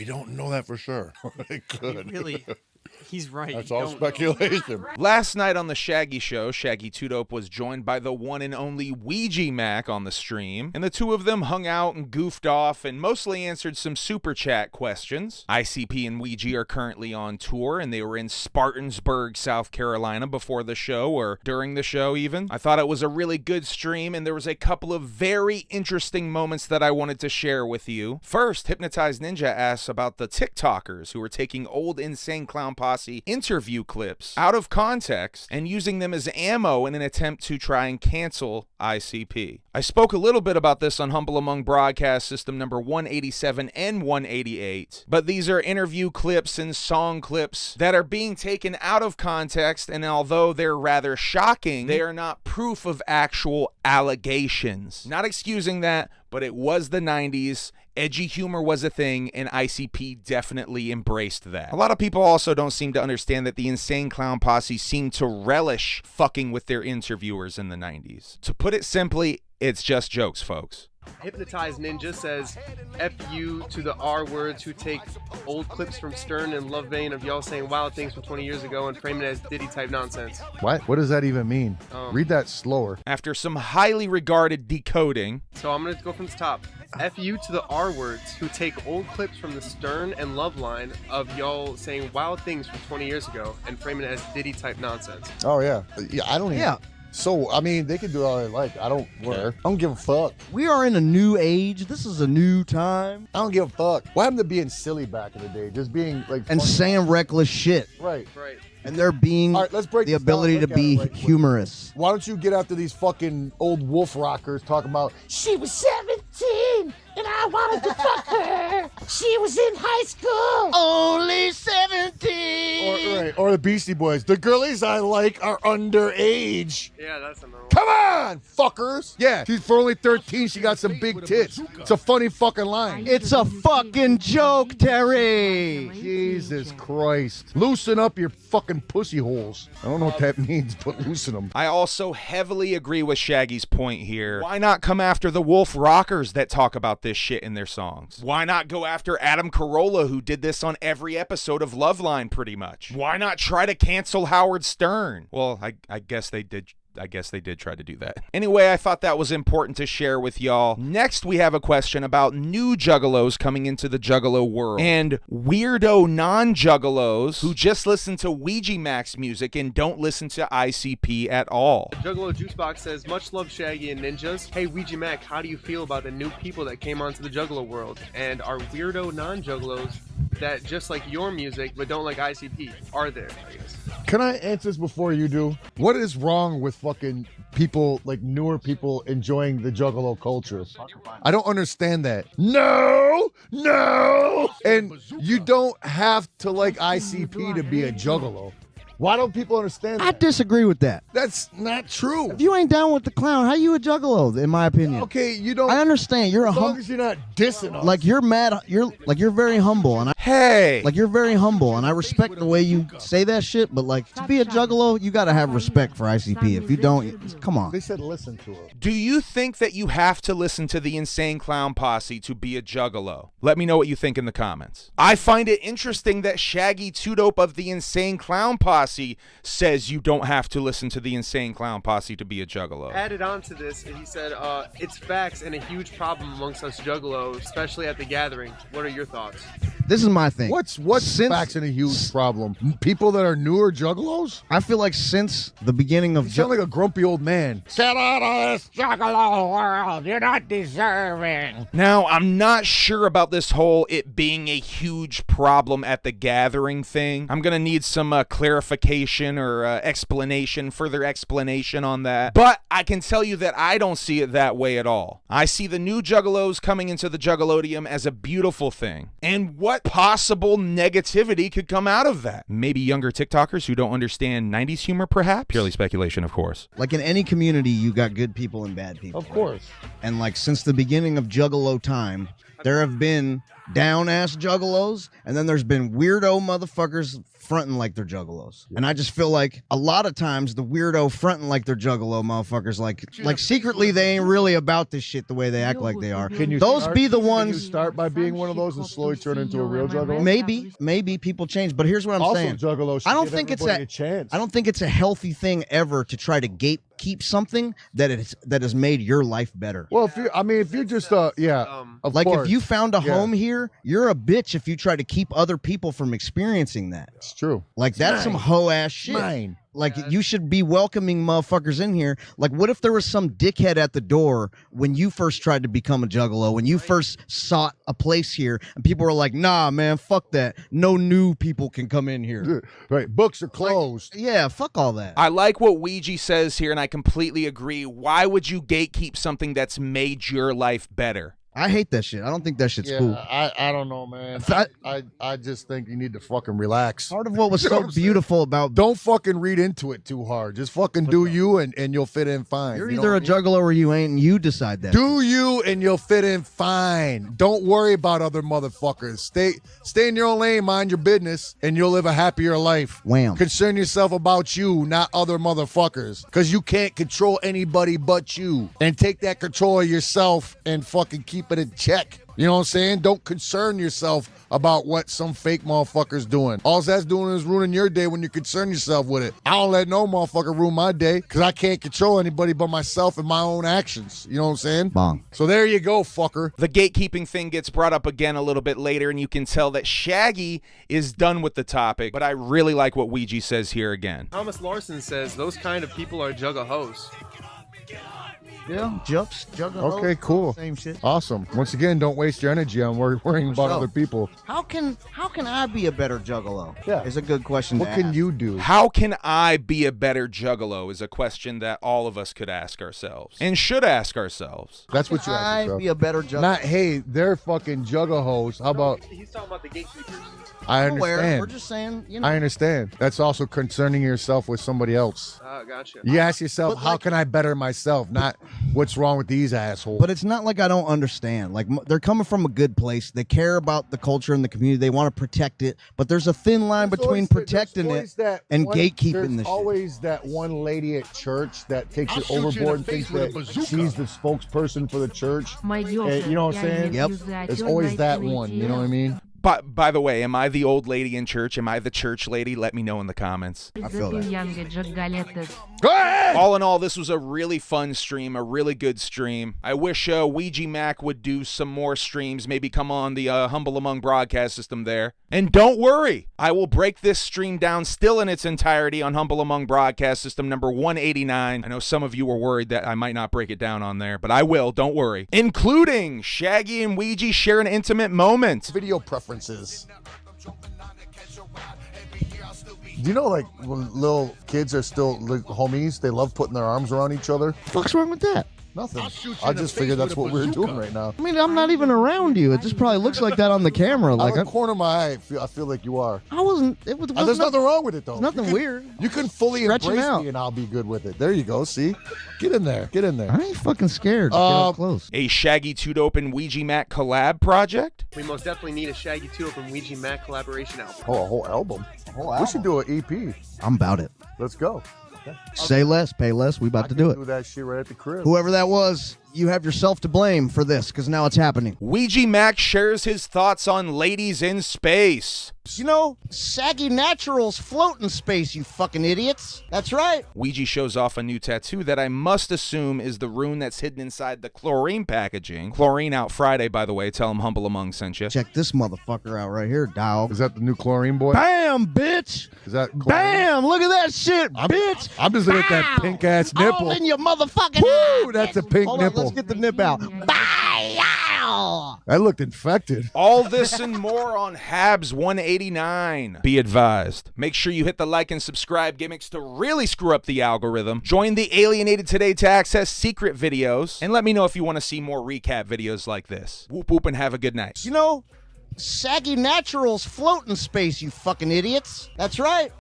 We don't know that for sure. It could. He's right. That's all speculation. Last night on the Shaggy Show, Shaggy Tudope was joined by the one and only OUIJA MACC on the stream, and the two of them hung out and goofed off and mostly answered some super chat questions. ICP and OUIJA are currently on tour, and they were in Spartansburg, South Carolina before the show, or during the show even. I thought it was a really good stream, and there was a couple of very interesting moments that I wanted to share with you. First, Hypnotized Ninja asks about the TikTokers who were taking old Insane Clown Posse interview clips out of context and using them as ammo in an attempt to try and cancel ICP. I spoke a little bit about this on Humble Among broadcast system number 187 and 188, but these are interview clips and song clips that are being taken out of context, and although they're rather shocking, they are not proof of actual allegations. Not excusing that, but it was the 90s. Edgy humor was a thing, and ICP definitely embraced that. A lot of people also don't seem to understand that the Insane Clown Posse seemed to relish fucking with their interviewers in the 90s. To put it simply, it's just jokes, folks. Hypnotized Ninja says, F you to the R words who take old clips from Stern and love vein of y'all saying wild things from 20 years ago and frame it as Diddy type nonsense. What? What does that even mean? Read that slower. After some highly regarded decoding. So I'm going to go from the top. F you to the R words who take old clips from the Stern and Love line of y'all saying wild things from 20 years ago and frame it as Diddy type nonsense. Oh, yeah. Yeah, I don't even... Yeah. So, I mean, they can do all they like. I don't care. I don't give a fuck. We are in a new age. This is a new time. I don't give a fuck. What happened to being silly back in the day? Just being like... And saying reckless shit. Right. Right. And there being All right, let's break the this down. ability to Look at be it right quick. humorous. Why don't you get after these fucking old wolf rockers talking about, she was 17 and I wanted to fuck her. She was in high school. Only 17. Or the Beastie Boys. The girlies I like are underage. Yeah, that's another one. Come on, fuckers. Yeah, she's for only 13. She got some big tits. It's a funny fucking line. It's a fucking joke, Terry. Jesus Christ. Loosen up your fucking pussy holes. I don't know what that means, but loosen them. I also heavily agree with Shaggy's point here. Why not come after the wolf rockers that talk about this shit in their songs? Why not go after Adam Carolla, who did this on every episode of Loveline pretty much? Why not try to cancel Howard Stern? Well, I guess they did. I guess they did try to do that. Anyway, I thought that was important to share with y'all. Next, we have a question about new juggalos coming into the juggalo world and weirdo non-juggalos who just listen to OUIJA MACC's music and don't listen to ICP at all. Juggalo Juicebox says, much love Shaggy and Ninjas. Hey OUIJA MACC, how do you feel about the new people that came onto the juggalo world and are weirdo non-juggalos that just like your music but don't like ICP? Are there, I guess? Can I answer this before you do? What is wrong with fucking people, like newer people, enjoying the juggalo culture? I don't understand that. No! And you don't have to like ICP to be a juggalo. Why don't people understand that? I disagree with that. That's not true. If you ain't down with the clown, how you a juggalo, in my opinion? Okay, you don't... I understand. You're a as long humble... as you're not dissing us. Like, you're mad... You're very humble, and you're very humble, and I respect the way you say that shit, but, like, to be a juggalo, you gotta have respect for ICP. If you don't, come on. They said listen to it. Do you think that you have to listen to the Insane Clown Posse to be a juggalo? Let me know what you think in the comments. I find it interesting that Shaggy Tudope of the Insane Clown Posse says you don't have to listen to the Insane Clown Posse to be a juggalo. Added on to this, he said, it's facts and a huge problem amongst us juggalos, especially at the gathering. What are your thoughts? This is my thing. What's facts and a huge problem? People that are newer juggalos? I feel like since the beginning of... You sound like a grumpy old man. Get out of this juggalo world. You're not deserving. Now, I'm not sure about this whole it being a huge problem at the gathering thing. I'm going to need some clarification or further explanation on that. But I can tell you that I don't see it that way at all. I see the new juggalos coming into the Juggalodium as a beautiful thing. And what possible negativity could come out of that? Maybe younger TikTokers who don't understand 90s humor, perhaps? Purely speculation, of course. Like in any community, you got good people and bad people. Of course. And like since the beginning of Juggalo time, there have been down-ass juggalos, and then there's been weirdo motherfuckers fronting like they're juggalos. And I just feel like a lot of times the weirdo fronting like they're juggalo motherfuckers, like secretly they ain't really about this shit the way they act like they are. Can you Those start, be the can you ones. start by being one of those and slowly turn into a real juggalo? Maybe people change, but here's what I'm Also, saying. juggalos should I don't give think it's everybody a chance. I don't think it's a healthy thing ever to try to gatekeep something that has made your life better. Well, if you're just of Like course. if you found a home here, you're a bitch if you try to keep other people from experiencing that. It's true. Like that's some hoe ass shit. Mine. Like you should be welcoming motherfuckers in here. Like what if there was some dickhead at the door when you first tried to become a juggalo, when you first sought a place here, and people were like, "Nah, man, fuck that. No new people can come in here." Right. Books are closed. Yeah, fuck all that. I like what Ouija says here, and I completely agree. Why would you gatekeep something that's made your life better? I hate that shit. I don't think that shit's cool. I don't know, man. I just think you need to fucking relax. Part of what was so beautiful about Don't fucking read into it too hard. Just fucking do you and you'll fit in fine. you're You know either a what I mean? juggalo or you ain't, and you decide that. Do you and you'll fit in fine. Don't worry about other motherfuckers. Stay in your own lane, mind your business, and you'll live a happier life. Wham. Concern yourself about you, not other motherfuckers. Because you can't control anybody but you. And take that control of yourself and fucking keep it in check. You know what I'm saying? Don't concern yourself about what some fake motherfucker's doing. All that's doing is ruining your day when you concern yourself with it. I don't let no motherfucker ruin my day because I can't control anybody but myself and my own actions. You know what I'm saying? Bong. So there you go, fucker. The gatekeeping thing gets brought up again a little bit later, and you can tell that Shaggy is done with the topic, but I really like what Ouija says here again. Thomas Larson says those kind of people are juggalos. Yeah, juggalo. Okay, cool. Same shit. Awesome. Once again, don't waste your energy on worrying about sure. other people. How can I be a better juggalo? Yeah. Is a good question. What to can ask. you do? How can I be a better juggalo is a question that all of us could ask ourselves and should ask ourselves. That's what you I have to be a better juggalo. Not, hey, they're fucking juggalos. How about, He's talking about the gatekeepers. I I'm aware. understand. We're just saying, you know. I understand. That's also concerning yourself with somebody else. Gotcha. You ask yourself, But how like- can I better myself? Not what's wrong with these assholes. But it's not like I don't understand. Like they're coming from a good place. They care about the culture and the community. They want to protect it. But there's a thin line between protecting it and gatekeeping There's the shit. always that one lady at church that takes it overboard and thinks that she's the spokesperson for the church. And, you know what I'm saying? Yep. There's always that one. You know what I mean? By the way, am I the old lady in church? Am I the church lady? Let me know in the comments. I feel that. Go ahead! All in all, this was a really fun stream, a really good stream. I wish OUIJA MACC would do some more streams, maybe come on the Humble Among broadcast system there. And don't worry, I will break this stream down still in its entirety on Humble Among broadcast system number 189. I know some of you were worried that I might not break it down on there, but I will, don't worry. Including Shaggy and Ouija share an intimate moment. Video preferences. Do you know, like, when little kids are still like, homies, they love putting their arms around each other? What's wrong with that? Nothing. I just figured that's what we're doing right now. I mean, I'm not even around you. It just probably looks like that on the camera. Like Out of the corner of my eye, I feel like you are. I wasn't. It was. There's nothing wrong with it, though. Nothing weird. You can fully Stretching embrace out. me, and I'll be good with it. There you go. See? Get in there. Get in there. I ain't fucking scared. Just get up close. A Shaggy 2 Dope and OUIJA MACC collab project? We most definitely need a Shaggy 2 Dope and OUIJA MACC collaboration album. Oh, a whole album. We should do an EP. I'm about it. Let's go. Say less, pay less. We about to do it. Do that shit right at the crib. Whoever that was, you have yourself to blame for this because now it's happening. OUIJA MACC shares his thoughts on ladies in space. You know, Saggy Naturals float in space, you fucking idiots. That's right. OUIJA shows off a new tattoo that I must assume is the rune that's hidden inside the chlorine packaging. Chlorine out Friday, by the way. Tell him Humble Among sent you. Check this motherfucker out right here, dog. Is that the new chlorine boy? Bam, bitch. Is that chlorine? Bam, look at that shit, bitch. I'm just looking at that Bow. pink ass All nipple. in your motherfucking Woo, eye, that's a bitch. pink Hold on, nipple. let's get the nip out. Bow. That looked infected. All this and more on HABS 189. Be advised. Make sure you hit the like and subscribe gimmicks to really screw up the algorithm. Join the Alienated today to access secret videos. And let me know if you want to see more recap videos like this. Whoop whoop and have a good night. You know, Saggy Naturals float in space, you fucking idiots. That's right.